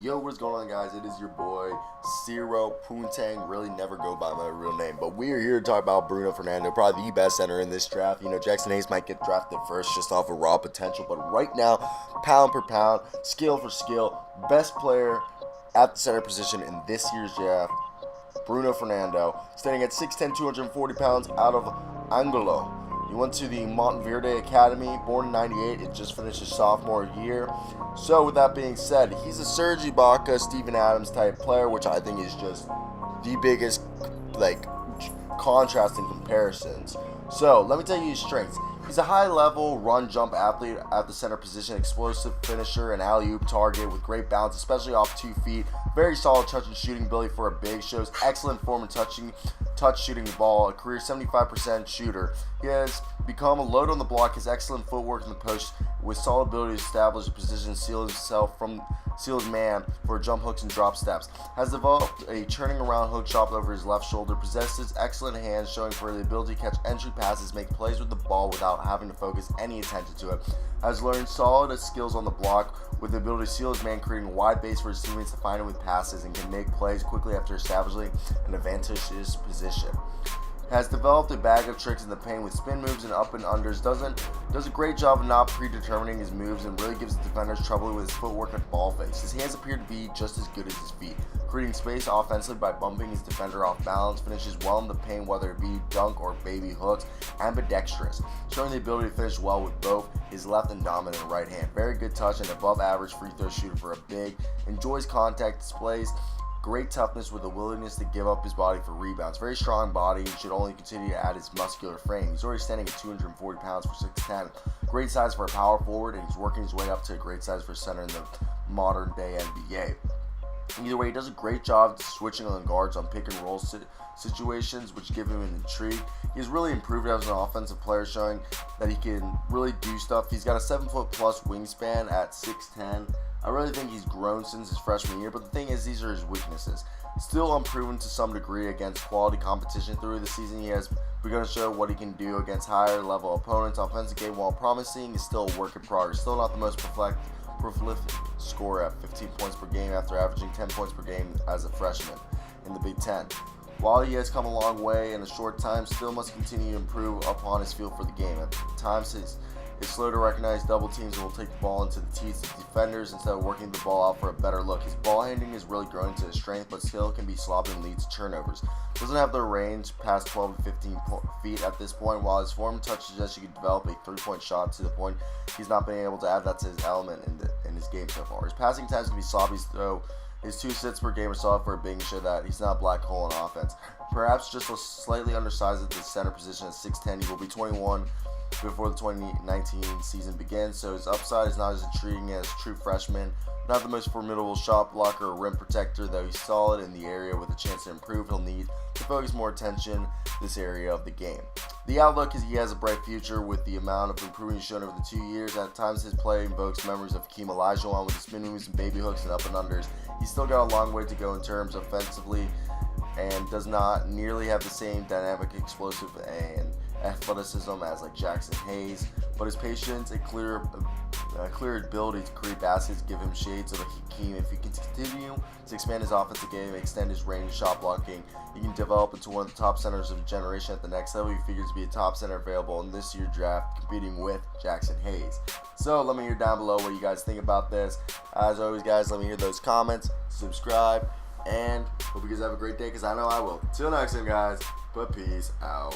Yo, what's going on, guys? It is your boy Cyro Poontang. Really never go by my real name, but we are here to talk about Bruno Fernando, probably the best center in this draft. You know, Jackson Hayes might get drafted first just off of raw potential, but right now, pound per pound, skill for skill, best player at the center position in this year's draft, Bruno Fernando, standing at 6'10", 240 pounds, out of Angolo. He went to the Monteverde Academy, born in '98. It just finished his sophomore year. So with that being said, he's a Serge Ibaka, Steven Adams type player, which I think is just the biggest contrast in comparisons. So let me tell you his strengths. He's a high-level run-jump athlete at the center position, explosive finisher, and alley-oop target with great balance, especially off 2 feet. Very solid touch and shooting ability for a big. Shows excellent form in touch shooting the ball. A career 75% shooter. He has become a load on the block. His excellent footwork in the post with solid ability to establish a position, seal his man for jump hooks and drop steps. Has developed a turning around hook shot over his left shoulder. Possesses excellent hands, showing for the ability to catch entry passes, make plays with the ball without having to focus any attention to it. Has learned solid skills on the block with the ability to seal his man, creating a wide base for his teammates to find him with passes, and can make plays quickly after establishing an advantageous position. Has developed a bag of tricks in the paint with spin moves and up and unders. Does a great job of not predetermining his moves and really gives the defenders trouble with his footwork and ball face. His hands appear to be just as good as his feet, creating space offensively by bumping his defender off balance. Finishes well in the paint, whether it be dunk or baby hooks. Ambidextrous, showing the ability to finish well with both his left and dominant right hand. Very good touch and above average free throw shooter for a big. Enjoys contact, displays great toughness with a willingness to give up his body for rebounds. Very strong body and should only continue to add his muscular frame. He's already standing at 240 pounds for 6'10". Great size for a power forward, and he's working his way up to a great size for center in the modern day NBA. Either way, he does a great job switching on guards on pick and roll situations, which give him an intrigue. He's really improved as an offensive player, showing that he can really do stuff. He's got a 7-foot plus wingspan at 6'10". I really think he's grown since his freshman year, but the thing is, these are his weaknesses. Still unproven to some degree against quality competition through the season. He has begun to show what he can do against higher level opponents. Offensive game, while promising, is still a work in progress. Still not the most prolific scorer at 15 points per game after averaging 10 points per game as a freshman in the Big Ten. While he has come a long way in a short time, still must continue to improve upon his feel for the game. At times, is slow to recognize double teams and will take the ball into the teeth of defenders instead of working the ball out for a better look. His ball handling is really growing to his strength, but still can be sloppy and leads to turnovers. Doesn't have the range past 12 to 15 feet at this point. While his form and touch suggests he could develop a three-point shot, to the point he's not been able to add that to his element in his game so far. His passing times can be sloppy, though his 2 assists per game are solid for a big, and show that he's not a black hole in offense. Perhaps just a slightly undersized at the center position at 6'10". He will be 21 before the 2019 season begins, so his upside is not as intriguing as true freshman. Not the most formidable shot blocker or rim protector, though he's solid in the area with a chance to improve. He'll need to focus more attention this area of the game. The outlook is he has a bright future with the amount of improvement he's shown over the 2 years. At times his play invokes memories of Hakeem Olajuwon with the spin moves and baby hooks and up and unders. He's still got a long way to go in terms offensively and does not nearly have the same dynamic, explosive, and athleticism as Jackson Hayes, but his patience and clear ability to create baskets give him shades of a Hakeem. If he can continue to expand his offensive game and extend his range of shot blocking, he can develop into one of the top centers of the generation at the next level. He figures to be a top center available in this year's draft, competing with Jackson Hayes. So let me hear down below what you guys think about this. As always, guys, let me hear those comments, subscribe, and hope you guys have a great day, because I know I will. Till next time, guys, but peace out.